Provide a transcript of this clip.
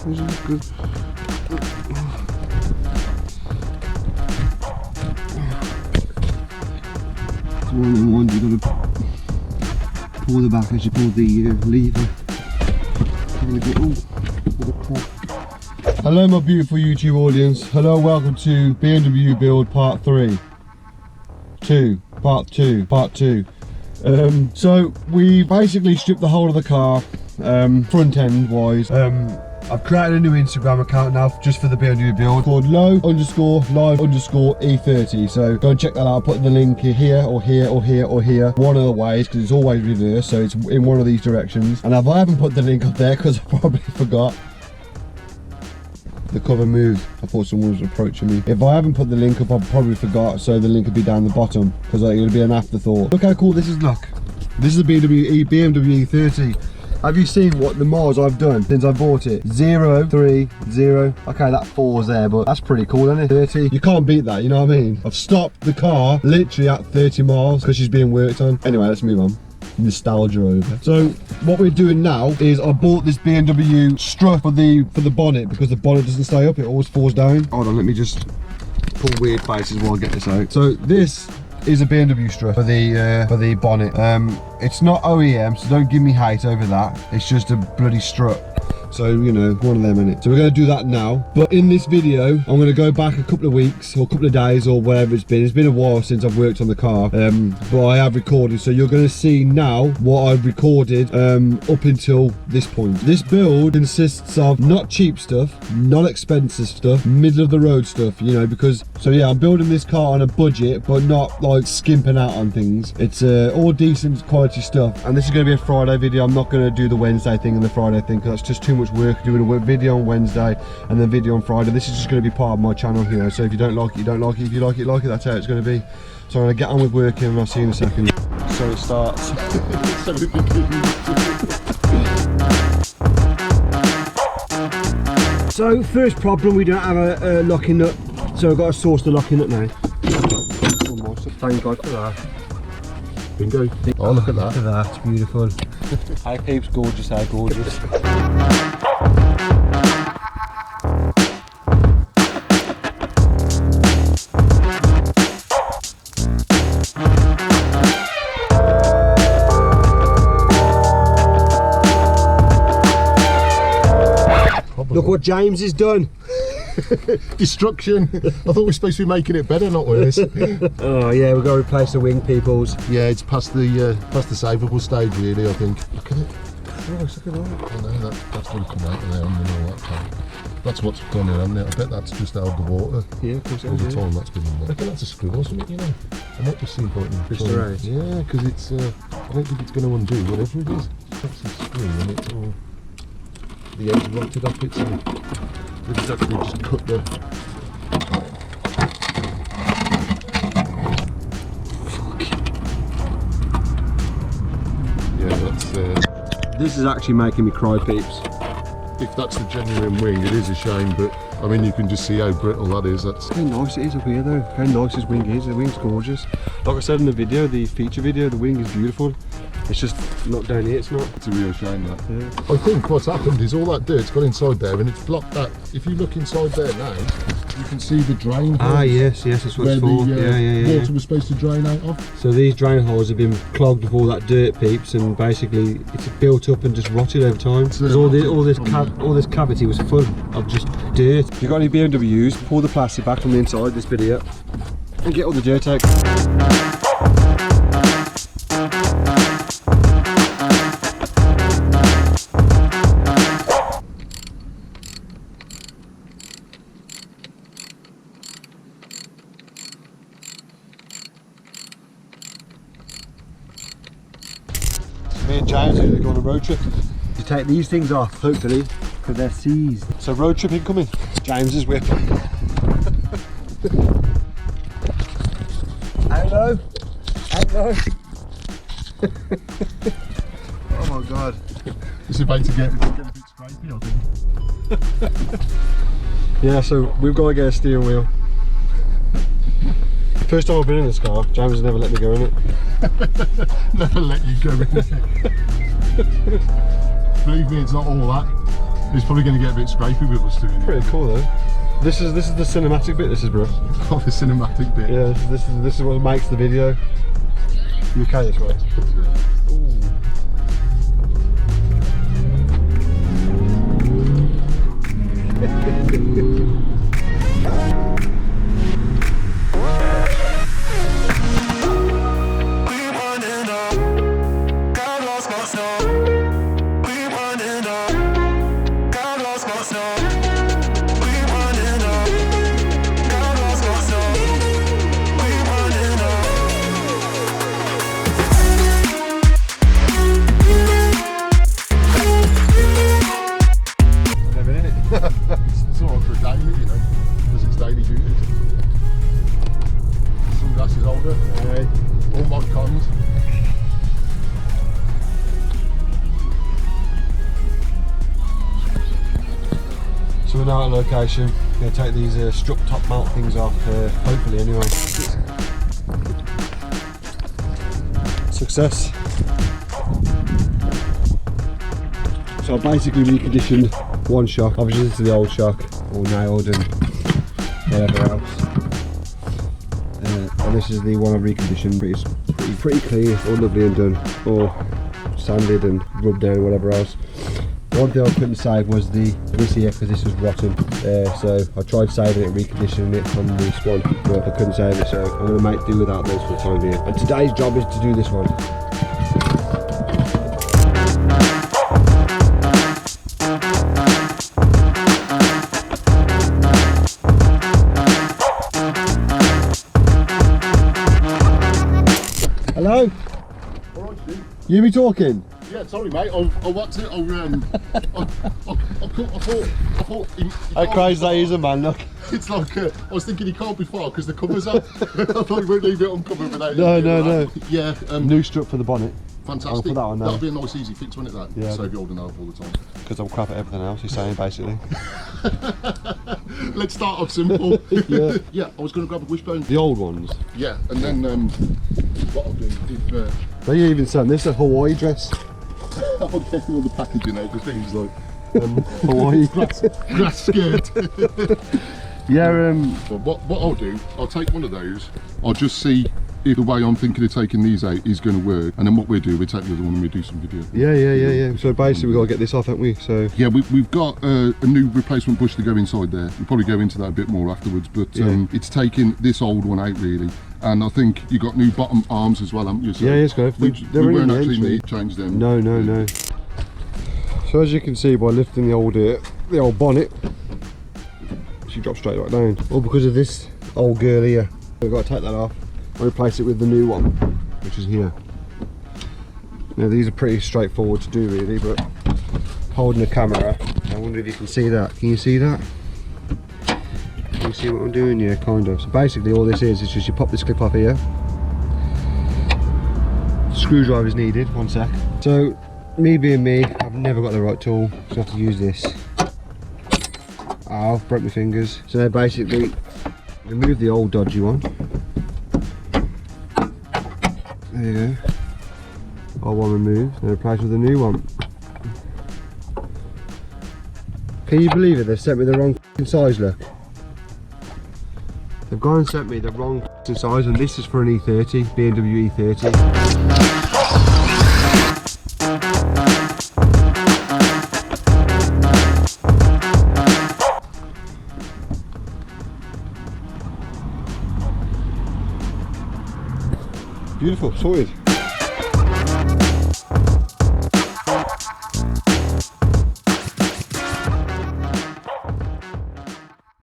This is good. It's one of the ones you gotta pull the back as you pull the lever. Hello my beautiful YouTube audience. Hello, welcome to BMW build part 3. Part two. So we basically stripped the whole of the car, front end wise. I've created a new Instagram account now just for the BMW build called low_live_E30. So go and check that out. I'll put the link here or here or here or here. One of the ways, because it's always reversed, so it's in one of these directions. And if I haven't put the link up there because I probably forgot. The cover moved. I thought someone was approaching me. If I haven't put the link up, I probably forgot, so the link would be down the bottom because it would be an afterthought. Look how cool this is. Look, this is a BMW E30. Have you seen what the miles I've done since I bought it? 0, 3, 0. Okay, that 4's there, but that's pretty cool, isn't it? 30. You can't beat that, you know what I mean? I've stopped the car literally at 30 miles because she's being worked on. Anyway, let's move on. Nostalgia over. So what we're doing now is I bought this BMW strut for the bonnet because the bonnet doesn't stay up, it always falls down. Hold on, let me just pull weird faces while I get this out. So this is a BMW strut for the bonnet. It's not OEM, so don't give me hate over that. It's just a bloody strut. So, you know, one of them in it. So we're going to do that now. But in this video, I'm going to go back a couple of weeks or a couple of days or whatever it's been. It's been a while since I've worked on the car, but I have recorded. So you're going to see now what I've recorded up until this point. This build consists of not cheap stuff, not expensive stuff, middle of the road stuff, you know, because, so yeah, I'm building this car on a budget, but not like skimping out on things. It's all decent quality stuff. And this is going to be a Friday video. I'm not going to do the Wednesday thing and the Friday thing because that's just too much work doing a video on Wednesday and then video on Friday. This is just going to be part of my channel here, so if you don't like it, you don't like it. If you like it, that's how it's going to be. So I'm going to get on with working and I'll see you in a second. So it starts. So it begins. So first problem, we don't have a locking nut, so I've got to source the locking nut now. Thank God for that. Bingo. Oh, look at that. Look at that, it's beautiful. Hi peeps, gorgeous, how gorgeous. Look what James has done. Destruction. I thought we were supposed to be making it better, not worse. Oh yeah, we've got to replace the wing, peoples. Yeah, it's past the savable stage really, I think. Look at it. Oh, look at that. I know that's going to come out of there and all that time. That's what's gone in, hasn't it? I bet that's just held the water. Yeah, of course. All the time that's been in there. I reckon that's a screw or something, you know. I might just see point in Twist around. Yeah, because it's I don't think it's going to undo whatever it is. That's a screw and it's all the edge rotted up it, so we've actually just cut the This is actually making me cry, peeps. If that's the genuine wing, it is a shame, but I mean you can just see how brittle that is. That's how nice it is up here though. How nice his wing is. The wing's gorgeous. Like I said in the video, the feature video, the wing is beautiful. It's just not down here, it's not. It's a real shame that. Yeah. I think what's happened is all that dirt's gone inside there and it's blocked that. If you look inside there now, you can see the drain holes. Ah yes, that's what it's for. Yeah. Water was supposed to drain out of. So these drain holes have been clogged with all that dirt, peeps, and basically it's built up and just rotted over time. Because all this cavity was full of just dirt. If you've got any BMWs, pull the plastic back from the inside, this bit here, and get all the dirt out. Me and James are going to go on a road trip to take these things off, hopefully, because they're seized. So road trip incoming. James's whip. Hello. Hello. Oh my God. It's about to get a bit scrapey, I think. Yeah, so we've got to get a steering wheel. First time I've been in this car, James has never let me go in it. Never let you go in it. Believe me, it's not all that. He's probably going to get a bit scrapey with us doing it. Pretty cool though. This is the cinematic bit. This is, bro. Oh, the cinematic bit. Yeah, this is what makes the video. You okay this way? It's all right for a daily, you know, because it's daily duties. Sunglasses holder, all mod cons. So we're now at a location. We're going to take these strut top mount things off, hopefully anyway. Success. So I basically reconditioned one shock, obviously this is the old shock, all nailed and whatever else. And this is the one I've reconditioned, pretty clean, all lovely and done, all sanded and rubbed down, whatever else. One thing I couldn't save was this here, because this was rotten. So I tried saving it and reconditioning it on this one, but I couldn't save it, so I'm going to make do without those for the time being. And today's job is to do this one. Hello? Alright, Steve. You be talking? Yeah, sorry mate, I watched it, I thought How crazy that is, man, look. it's like, I was thinking he can't be far because the cover's up. I thought he won't leave it uncovered without No. Yeah, New strut for the bonnet. fantastic. I'll put that on now. That'll be a nice easy fix, won't it, that? Yeah. Save you holding out all the time. Because I'm crap at everything else, he's saying, basically. Let's start off simple. Yeah. Yeah, I was going to grab a wishbone. The old ones. Yeah, and then what I'll do is... They even sent this a Hawaii dress. I'll get all the packaging out, the things like Hawaii. grass skirt. Yeah, But what I'll do, I'll take one of those, I'll just see if the way I'm thinking of taking these out is going to work, and then what we'll do, we'll take the other one and we'll do some video. yeah. So basically we've got to get this off, haven't we? So Yeah, we've got a new replacement bush to go inside there. We'll probably go into that a bit more afterwards, but it's taking this old one out really. And I think you got new bottom arms as well, haven't you? So yeah, let's go. we They're weren't in the actually entry. need to change them. No. So as you can see by lifting the old bonnet, she drops straight back down. All because of this old girl here. We've got to take that off and replace it with the new one, which is here. Now these are pretty straightforward to do really, but holding the camera, I wonder if you can see that. Can you see that? Can you see what I'm doing here? Kind of. So basically all this is just you pop this clip off here. Screwdriver is needed, one sec. So me being me, I've never got the right tool, so I have to use this. Ow, broke my fingers. So now basically remove the old dodgy one. There you go. Old one removed, now replace with a new one. Can you believe it? They've sent me the wrong size, look. They've gone and sent me the wrong size, and this is for an E30, BMW E30. Beautiful, sorted.